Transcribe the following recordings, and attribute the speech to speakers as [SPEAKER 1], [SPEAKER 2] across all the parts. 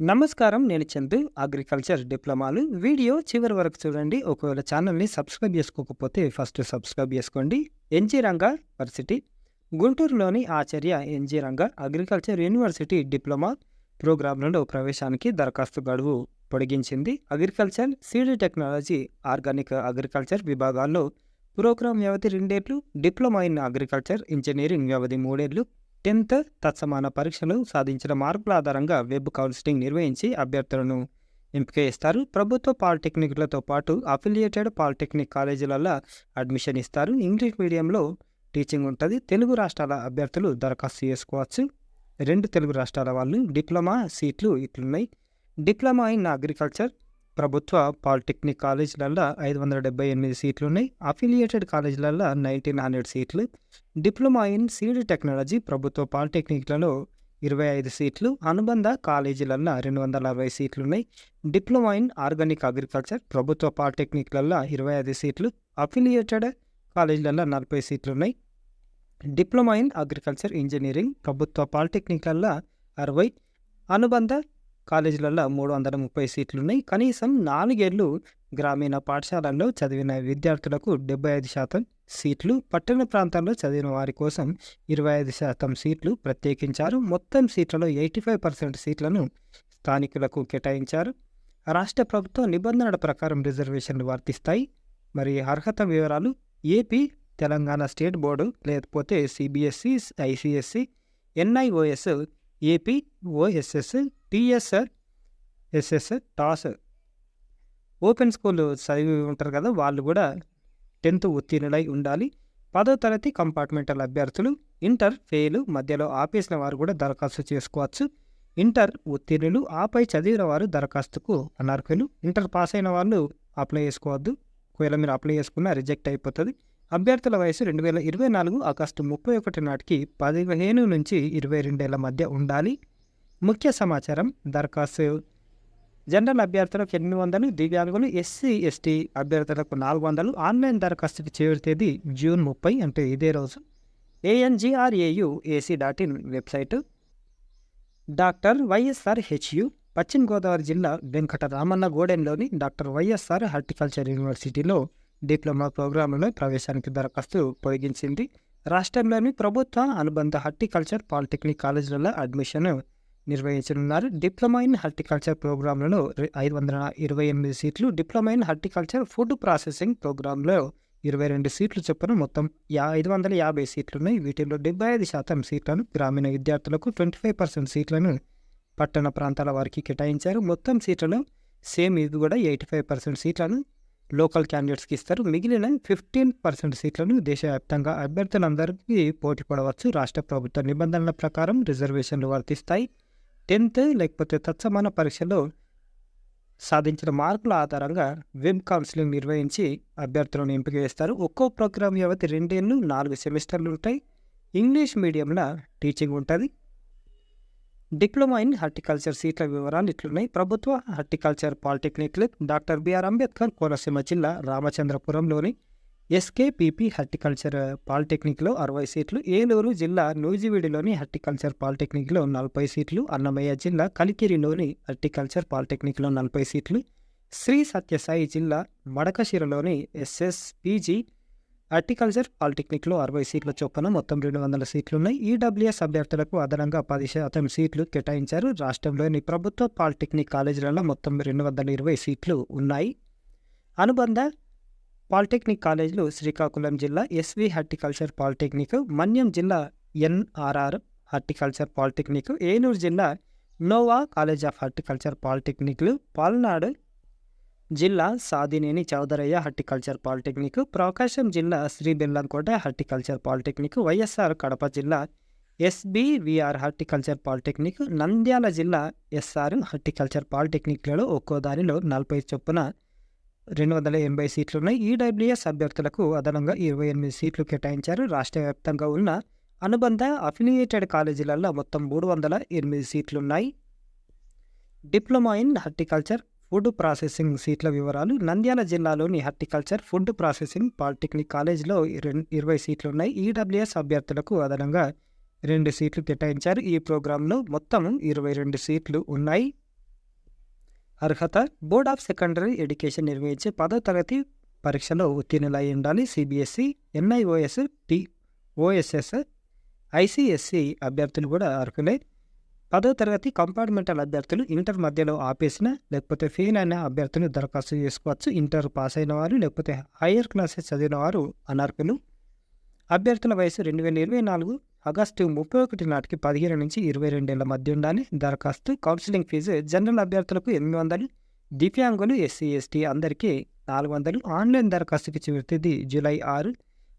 [SPEAKER 1] నమస్కారం. నేను Chandu. Agriculture డిప్లొమాలు. Video చివరి వరకు చూడండి. ఒకవేళ ఛానల్‌ని సబ్స్క్రైబ్ చేసుకోకపోతే ఫస్ట్ సబ్స్క్రైబ్ చేసుకోండి. ఎన్‌జీ రంగా వర్సిటీ, గుంటూరులోని Acharya NG Ranga agriculture university diploma ప్రోగ్రామ్‌లలో ప్రవేశానికి దరఖాస్తు గడువు పొడిగించింది. Agriculture, seed technology, organic agriculture విభాగాల్లో ప్రోగ్రామ్ వ్యవధి 2 ఏళ్లు, డిప్లొమా ఇన్ అగ్రికల్చర్ ఇంజనీరింగ్ వ్యవధి 3 ఏళ్లు. 10th తత్సమాన పరీక్షలు సాధించిన మార్కుల ఆధారంగా వెబ్ కౌన్సిలింగ్ నిర్వహించి అభ్యర్థులను ఎంపిక చేస్తారు. ప్రభుత్వ పాలిటెక్నిక్లతో పాటు అఫిలియేటెడ్ పాలిటెక్నిక్ కాలేజీలలో అడ్మిషన్ ఇస్తారు. ఇంగ్లీష్ మీడియంలో టీచింగ్ ఉంటుంది. తెలుగు రాష్ట్రాల అభ్యర్థులు దరఖాస్తు చేసుకోవచ్చు. 2 తెలుగు రాష్ట్రాల వాళ్ళు. డిప్లొమా సీట్లు ఇట్లున్నాయి. డిప్లొమా ఇన్ అగ్రికల్చర్ ప్రభుత్వ పాలిటెక్నిక్ కాలేజీలలో 578 సీట్లున్నాయి. అఫిలియేటెడ్ కాలేజీలలో 1900 సీట్లు. డిప్లొమా ఇన్ సీడ్ టెక్నాలజీ ప్రభుత్వ పాలిటెక్నిక్లలో 25 సీట్లు. అనుబంధ కాలేజీలలో 260 సీట్లున్నాయి. డిప్లొమా ఇన్ ఆర్గానిక్ అగ్రికల్చర్ ప్రభుత్వ పాలిటెక్నిక్లలో 25 సీట్లు. అఫిలియేటెడ్ కాలేజీలలో 40 సీట్లున్నాయి. డిప్లొమా ఇన్ అగ్రికల్చర్ ఇంజనీరింగ్ ప్రభుత్వ పాలిటెక్నిక్లలో 60, అనుబంధ కాలేజీలలో 330 సీట్లున్నాయి. కనీసం 4 ఏళ్లు గ్రామీణ పాఠశాలల్లో చదివిన విద్యార్థులకు 75% సీట్లు, పట్టణ ప్రాంతాల్లో చదివిన వారి కోసం 25% సీట్లు ప్రత్యేకించారు. మొత్తం సీట్లలో 85% సీట్లను స్థానికులకు కేటాయించారు. రాష్ట్ర ప్రభుత్వ నిబంధనల ప్రకారం రిజర్వేషన్లు వర్తిస్తాయి. మరి అర్హత వివరాలు: ఏపీ, తెలంగాణ స్టేట్ బోర్డు, లేకపోతే CBSE, ICSC, NIOS, AP, OSS, TSSS, TOSS, open school చదివి ఉంటారు కదా, వాళ్ళు కూడా 10th ఉత్తీర్ణులై ఉండాలి. 10వ తరగతి కంపార్ట్మెంటల్ అభ్యర్థులు, ఇంటర్ ఫెయిల్ మధ్యలో ఆపేసిన వారు కూడా దరఖాస్తు చేసుకోవచ్చు. ఇంటర్ ఉత్తీర్ణులు ఆపై చదివిన వారు దరఖాస్తుకు అనర్హులు. ఇంటర్ పాస్ అయిన వాళ్ళు అప్లై చేసుకోవద్దు. ఒకవేళ మీరు అప్లై చేసుకున్నా రిజెక్ట్ అయిపోతుంది. అభ్యర్థుల వయసు 2024 ఆగస్టు 31 నాటికి 15 నుంచి 22 ఏళ్ల మధ్య ఉండాలి. ముఖ్య సమాచారం: దరఖాస్తు జనరల్ అభ్యర్థులకు 800, దివ్యాంగులు, ఎస్సీ ఎస్టీ అభ్యర్థులకు 400. ఆన్లైన్ దరఖాస్తుకి చివరి తేదీ జూన్ 30, అంటే ఇదే రోజు. angrouac.in website. డాక్టర్ వైఎస్ఆర్ హెచ్యు, పశ్చిమ గోదావరి జిల్లా వెంకటరామన్నగూడెంలోని డాక్టర్ వైఎస్ఆర్ హార్టికల్చర్ యూనివర్సిటీలో డిప్లొమా ప్రోగ్రాంలలో ప్రవేశానికి దరఖాస్తు పొడిగించింది. రాష్ట్రంలోని ప్రభుత్వ అనుబంధ హార్టికల్చర్ పాలిటెక్నిక్ కాలేజీలలో అడ్మిషన్ నిర్వహించనున్నారు. డిప్లొమా ఇన్ హార్టికల్చర్ ప్రోగ్రాంలలో 528 సీట్లు, diploma in horticulture food processing ప్రోగ్రాంలో 22 సీట్లు చొప్పున మొత్తం 550 సీట్లున్నాయి. వీటిలో 75% సీట్లను గ్రామీణ విద్యార్థులకు, 25% సీట్లను పట్టణ ప్రాంతాల వారికి కేటాయించారు. మొత్తం సీట్లలో సేమ్ ఇది కూడా 85% సీట్లను లోకల్ క్యాండిడేట్స్కి ఇస్తారు. మిగిలిన 15% సీట్లను దేశవ్యాప్తంగా అభ్యర్థులందరికీ పోటీ పడవచ్చు. రాష్ట్ర ప్రభుత్వ నిబంధనల ప్రకారం రిజర్వేషన్లు వర్తిస్తాయి. 10th లేకపోతే తత్సమాన పరీక్షలో సాధించిన మార్కుల ఆధారంగా వెబ్ కౌన్సిలింగ్ నిర్వహించి అభ్యర్థులను ఎంపిక చేస్తారు. ఒక్కో ప్రోగ్రాం వ్యవధి 2 ఏళ్లు, 4 సెమిస్టర్లు ఉంటాయి. ఇంగ్లీష్ మీడియంలో టీచింగ్ ఉంటుంది. డిప్లొమా ఇన్ హార్టికల్చర్ సీట్ల వివరాలు ఇట్లున్నాయి. ప్రభుత్వ హార్టికల్చర్ పాలిటెక్నిక్లు డాక్టర్ బిఆర్ అంబేద్కర్ కోనసీమ జిల్లా రామచంద్రపురంలోని ఎస్కేపిపి హార్టికల్చర్ పాలిటెక్నిక్లో 60 సీట్లు, ఏలూరు జిల్లా నూజివీడులోని హార్టికల్చర్ పాలిటెక్నిక్లో 40 సీట్లు, అన్నమయ్య జిల్లా కలికిరిలోని హార్టికల్చర్ పాలిటెక్నిక్లో 40 సీట్లు, శ్రీ సత్యసాయి జిల్లా మడకశిరలోని ఎస్ఎస్పిజి హార్టికల్చర్ పాలిటెక్నిక్లో 60 సీట్ల చొప్పున మొత్తం 200 సీట్లున్నాయి. ఈడబ్ల్యూఎస్ అభ్యర్థులకు అదనంగా 10% సీట్లు కేటాయించారు. రాష్ట్రంలోని ప్రభుత్వ పాలిటెక్నిక్ కాలేజీలలో మొత్తం 220 సీట్లు ఉన్నాయి. అనుబంధ పాలిటెక్నిక్ కాలేజీలు: శ్రీకాకుళం జిల్లా ఎస్వి హార్టికల్చర్ పాలిటెక్నిక్, మన్యం జిల్లా ఎన్ఆర్ఆర్ హార్టికల్చర్ పాలిటెక్నిక్, ఏలూరు జిల్లా Noah college of horticulture పాలిటెక్నిక్లు, Palnadu జిల్లా సాదినేని చౌదరయ్య హార్టికల్చర్ పాలిటెక్నిక్, ప్రకాశం జిల్లా శ్రీబెల్లంకోట హార్టికల్చర్ పాలిటెక్నిక్, వైఎస్ఆర్ కడప జిల్లా ఎస్బివిఆర్ హార్టికల్చర్ పాలిటెక్నిక్, నంద్యాల జిల్లా ఎస్ఆర్ హార్టికల్చర్ పాలిటెక్నిక్లలో ఒక్కో దానిలో 40 చొప్పున 280 సీట్లున్నాయి. ఈడబ్ల్యూఎస్ అభ్యర్థులకు అదనంగా 28 సీట్లు కేటాయించారు. రాష్ట్ర వ్యాప్తంగా ఉన్న అనుబంధ అఫిలియేటెడ్ కాలేజీలలో మొత్తం 308 సీట్లున్నాయి. Diploma in horticulture food processing సీట్ల వివరాలు: నంద్యాల జిల్లాలోని హార్టికల్చర్ ఫుడ్ ప్రాసెసింగ్ పాలిటెక్నిక్ కాలేజీలో 20 సీట్లున్నాయి. ఈడబ్ల్యూఎస్ అభ్యర్థులకు అదనంగా 2 సీట్లు కేటాయించారు. ఈ ప్రోగ్రాంలో మొత్తం 22 సీట్లు ఉన్నాయి. అర్హత బోర్డ్ ఆఫ్ సెకండరీ ఎడ్యుకేషన్ నిర్వహించే 10వ తరగతి పరీక్షలో ఉత్తీర్ణులై ఉండాలి. సిబిఎస్ఈ, ఎన్ఐఓఎస్, ఓఎస్ఎస్, ఐసిఎస్సి అభ్యర్థులు కూడా అర్హులే. 10వ తరగతి కంపార్ట్మెంటల్ అభ్యర్థులు ఇంటర్ మధ్యలో ఆపేసిన లేకపోతే ఫెయిల్ అయిన అభ్యర్థులు దరఖాస్తు చేసుకోవచ్చు. ఇంటర్ పాస్ అయిన వారు లేకపోతే హయ్యర్ క్లాసెస్ చదివిన వారు అనర్హులు. అభ్యర్థుల వయసు 2024 ఆగస్టు 31 నాటికి 15 నుంచి 22 ఏళ్ల మధ్య ఉండాలి. దరఖాస్తు కౌన్సిలింగ్ ఫీజు జనరల్ అభ్యర్థులకు 800, దివ్యాంగులు, ఎస్సీ, ఎస్టీ అందరికీ 400. ఆన్లైన్ దరఖాస్తుకి చివరి తేదీ జూలై 6.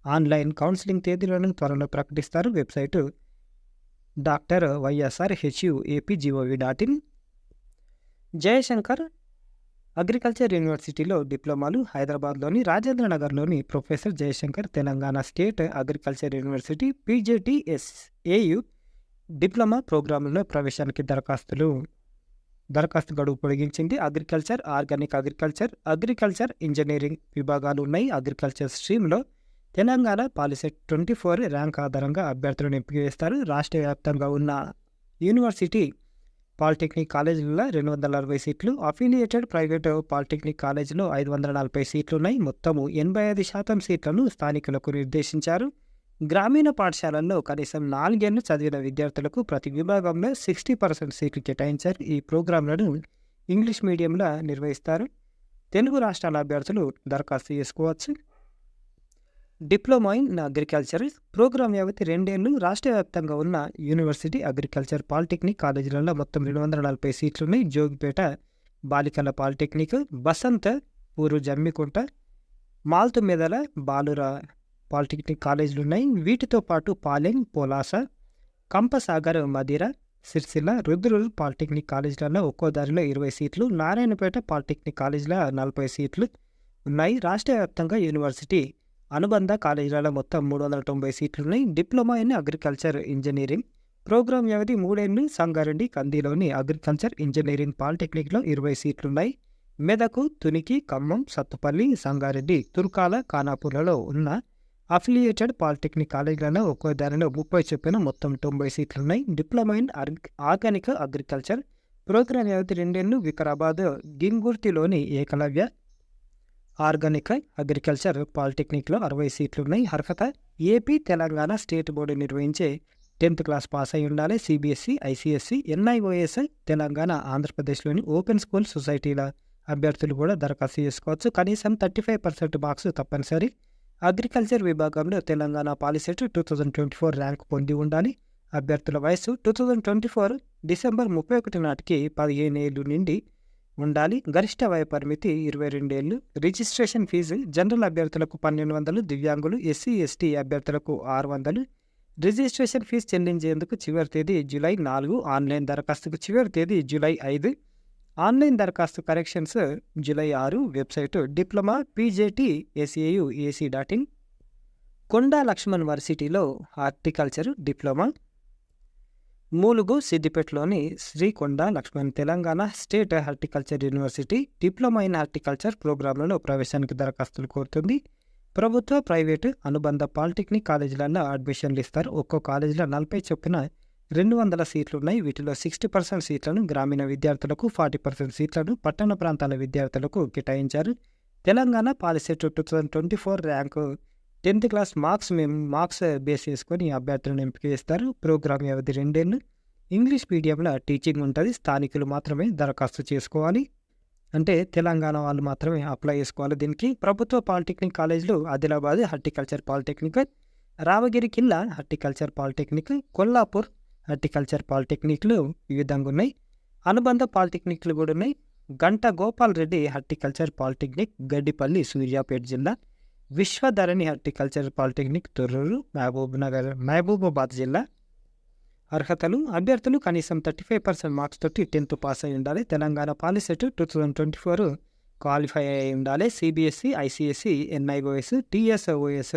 [SPEAKER 1] ఆన్లైన్ కౌన్సిలింగ్ తేదీలను త్వరలో ప్రకటిస్తారు. Website drYSRHUAPGOV.in. జయశంకర్ అగ్రికల్చర్ యూనివర్సిటీలో డిప్లొమాలు హైదరాబాద్లోని రాజేంద్రనగర్లోని professor Jayashankar Telangana state agriculture university PGTSAU diploma ప్రోగ్రాంలలో ప్రవేశానికి దరఖాస్తు గడువు పొడిగించింది. Agriculture, organic agriculture, agriculture engineering విభాగాలు ఉన్నాయి. అగ్రికల్చర్ స్ట్రీమ్లో తెలంగాణ పాలిసెట్ 24 ర్యాంక్ ఆధారంగా అభ్యర్థులను ఎంపిక చేస్తారు. రాష్ట్ర వ్యాప్తంగా ఉన్న యూనివర్సిటీ పాలిటెక్నిక్ కాలేజీలలో 260 సీట్లు, అఫిలియేటెడ్ ప్రైవేట్ పాలిటెక్నిక్ కాలేజీలో 540 సీట్లు ఉన్నాయి. మొత్తము 85% సీట్లను స్థానికులకు నిర్దేశించారు. గ్రామీణ పాఠశాలల్లో కనీసం 4 ఏళ్లు చదివిన విద్యార్థులకు ప్రతి విభాగంలో 60% సీట్లు కేటాయించారు. ఈ ప్రోగ్రాంలను ఇంగ్లీష్ మీడియంలో నిర్వహిస్తారు. తెలుగు రాష్ట్రాల అభ్యర్థులు దరఖాస్తు చేసుకోవచ్చు. డిప్లొమా ఇన్ అగ్రికల్చర్ ప్రోగ్రాం వ్యవధి 2 ఏళ్లు. రాష్ట్ర వ్యాప్తంగా ఉన్న యూనివర్సిటీ అగ్రికల్చర్ పాలిటెక్నిక్ కాలేజీలలో మొత్తం 240 సీట్లున్నాయి. జోగిపేట బాలికల పాలిటెక్నిక్, బసంత్ పూరు జమ్మికుంట, మాల్తుమెదల బాలుర పాలిటెక్నిక్ కాలేజీలు ఉన్నాయి. వీటితో పాటు పాలెం, పొలాస, కంపసాగర్, మదిర, సిరిసిల్ల, రుద్రూరు పాలిటెక్నిక్ కాలేజీలలో ఒక్కో దారిలో 20 సీట్లు, నారాయణపేట పాలిటెక్నిక్ కాలేజీలో 40 సీట్లు ఉన్నాయి. రాష్ట్ర వ్యాప్తంగా యూనివర్సిటీ అనుబంధ కాలేజీలలో మొత్తం 390 సీట్లున్నాయి. Diploma in agriculture engineering programme వ్యవధి 3 ఏళ్లు. సంగారెడ్డి, కందిలోని అగ్రికల్చర్ ఇంజనీరింగ్ పాలిటెక్నిక్లో 20 సీట్లున్నాయి. మెదకు, తునికి, ఖమ్మం, సత్తుపల్లి, సంగారెడ్డి, తుర్కాల, ఖానాపూర్లలో ఉన్న అఫిలియేటెడ్ పాలిటెక్నిక్ కాలేజీలలో ఒక్కో దానిలో 30 చొప్పున మొత్తం 90 సీట్లున్నాయి. Diploma in organic agriculture programme వ్యవధి 2 ఏళ్లు. వికారాబాద్ గింగుర్తిలోని ఏకలవ్య ఆర్గానిక్ అగ్రికల్చర్ పాలిటెక్నిక్లో 60 సీట్లున్నాయి. అర్హత ఏపీ, తెలంగాణ స్టేట్ బోర్డు నిర్వహించే 10th క్లాస్ పాస్ అయి ఉండాలి. సిబిఎస్ఈ, ఐసిఎస్సి, ఎన్ఐఓఎస్ తెలంగాణ, ఆంధ్రప్రదేశ్లోని ఓపెన్ స్కూల్ సొసైటీల అభ్యర్థులు కూడా దరఖాస్తు చేసుకోవచ్చు. కనీసం 35% మార్క్స్ తప్పనిసరి. అగ్రికల్చర్ విభాగంలో తెలంగాణ పాలిసెట్ 2024 ర్యాంక్ పొంది ఉండాలి. అభ్యర్థుల వయసు 2024 డిసెంబర్ 31 నాటికి 15 ఏళ్లు నిండి ఉండాలి. గరిష్ట వయ పరిమితి 22 ఏళ్లు. రిజిస్ట్రేషన్ ఫీజు జనరల్ అభ్యర్థులకు 1200, దివ్యాంగులు, ఎస్సీ, ఎస్టీ అభ్యర్థులకు 600. రిజిస్ట్రేషన్ ఫీజు చెల్లించేందుకు చివరి తేదీ జూలై 4. ఆన్లైన్ దరఖాస్తుకు చివరి తేదీ జూలై 5. ఆన్లైన్ దరఖాస్తు corrections July 6. Website diploma PGTSAU.ac.in. Konda Laxman వర్సిటీలో హార్టికల్చర్ డిప్లొమా. మూలుగు, సిద్దిపేటలోని Sri Konda Laxman Telangana state horticulture university diploma in horticulture ప్రోగ్రాంలలో ప్రవేశానికి దరఖాస్తులు కోరుతుంది. ప్రభుత్వ, ప్రైవేటు అనుబంధ పాలిటెక్నిక్ కాలేజీలలో అడ్మిషన్లు ఇస్తారు. ఒక్కో కాలేజీలో 40 చొప్పున 200 సీట్లున్నాయి. వీటిలో 60% సీట్లను గ్రామీణ విద్యార్థులకు, 40% సీట్లను పట్టణ ప్రాంతాల విద్యార్థులకు కేటాయించారు. Telangana POLYCET 2024 rank 10th class marks base చేసుకొని అభ్యర్థులను ఎంపిక చేస్తారు. ప్రోగ్రాం వ్యవధి 2 ఏళ్లు. ఇంగ్లీష్ మీడియంలో టీచింగ్ ఉంటుంది. స్థానికులు మాత్రమే దరఖాస్తు చేసుకోవాలి. అంటే తెలంగాణ వాళ్ళు మాత్రమే అప్లై చేసుకోవాలి దీనికి. ప్రభుత్వ పాలిటెక్నిక్ కాలేజీలు ఆదిలాబాద్ హార్టికల్చర్ పాలిటెక్నిక్, రామగిరి కిల్లా హార్టికల్చర్ పాలిటెక్నిక్, కొల్లాపూర్ హార్టికల్చర్ పాలిటెక్నిక్లు ఈ విధంగా ఉన్నాయి. అనుబంధ పాలిటెక్నిక్లు కూడా ఉన్నాయి. గంట గోపాల్ రెడ్డి హార్టికల్చర్ పాలిటెక్నిక్, గడ్డిపల్లి, సూర్యాపేట జిల్లా. విశ్వధరణి హార్టికల్చర్ పాలిటెక్నిక్, తొర్రూరు, మహబూబాబాద్ జిల్లా. అర్హతలు అభ్యర్థులు కనీసం 35% మార్క్స్ తోటి 10th పాస్ అయి ఉండాలి. తెలంగాణ పాలిసెట్ 2024 క్వాలిఫై అయి ఉండాలి. CBSE, ICSC, NIOS, TSOS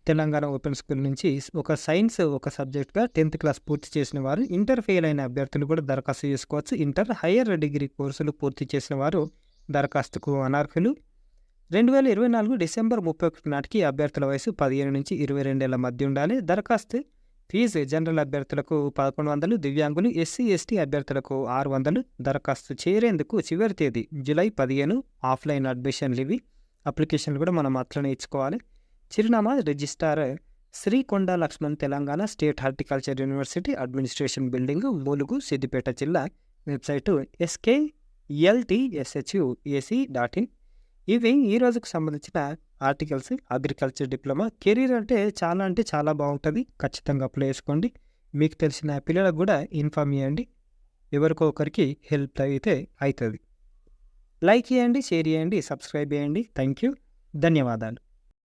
[SPEAKER 1] Telangana open school నుంచి ఒక సైన్స్ ఒక సబ్జెక్ట్గా 10th క్లాస్ పూర్తి చేసిన వారు. ఇంటర్ ఫెయిల్ అయిన అభ్యర్థులు కూడా దరఖాస్తు చేసుకోవచ్చు. ఇంటర్, హయ్యర్ డిగ్రీ కోర్సులు పూర్తి చేసిన వారు దరఖాస్తుకు అనర్హులు. 2024 డిసెంబర్ 31 నాటికి అభ్యర్థుల వయసు 15 నుంచి 22 ఏళ్ల మధ్య ఉండాలి. దరఖాస్తు ఫీజు జనరల్ అభ్యర్థులకు 1100, దివ్యాంగులు, ఎస్సీ, ఎస్టీ అభ్యర్థులకు 600. దరఖాస్తు చేరేందుకు చివరి తేదీ జూలై 15. ఆఫ్లైన్ అడ్మిషన్లు ఇవి. అప్లికేషన్లు కూడా మనం అట్లనే ఇచ్చుకోవాలి. చిరునామా registrar Sri Konda Laxman, Telangana state horticulture university administration building, Mulugu, Siddipet జిల్లా. Website skLTSHUAC.in. ఇవి ఈ రోజుకు సంబంధించిన ఆర్టికల్స్. అగ్రికల్చర్ డిప్లొమా కెరీర్ అంటే చాలా బాగుంటుంది. ఖచ్చితంగా అప్లై చేసుకోండి. మీకు తెలిసిన పిల్లలకు కూడా ఇన్ఫార్మ్ చేయండి. ఎవరికో ఒకరికి హెల్ప్ అయితే అవుతుంది. లైక్ చేయండి, షేర్ చేయండి, సబ్స్క్రైబ్ చేయండి. Thank you. ధన్యవాదాలు.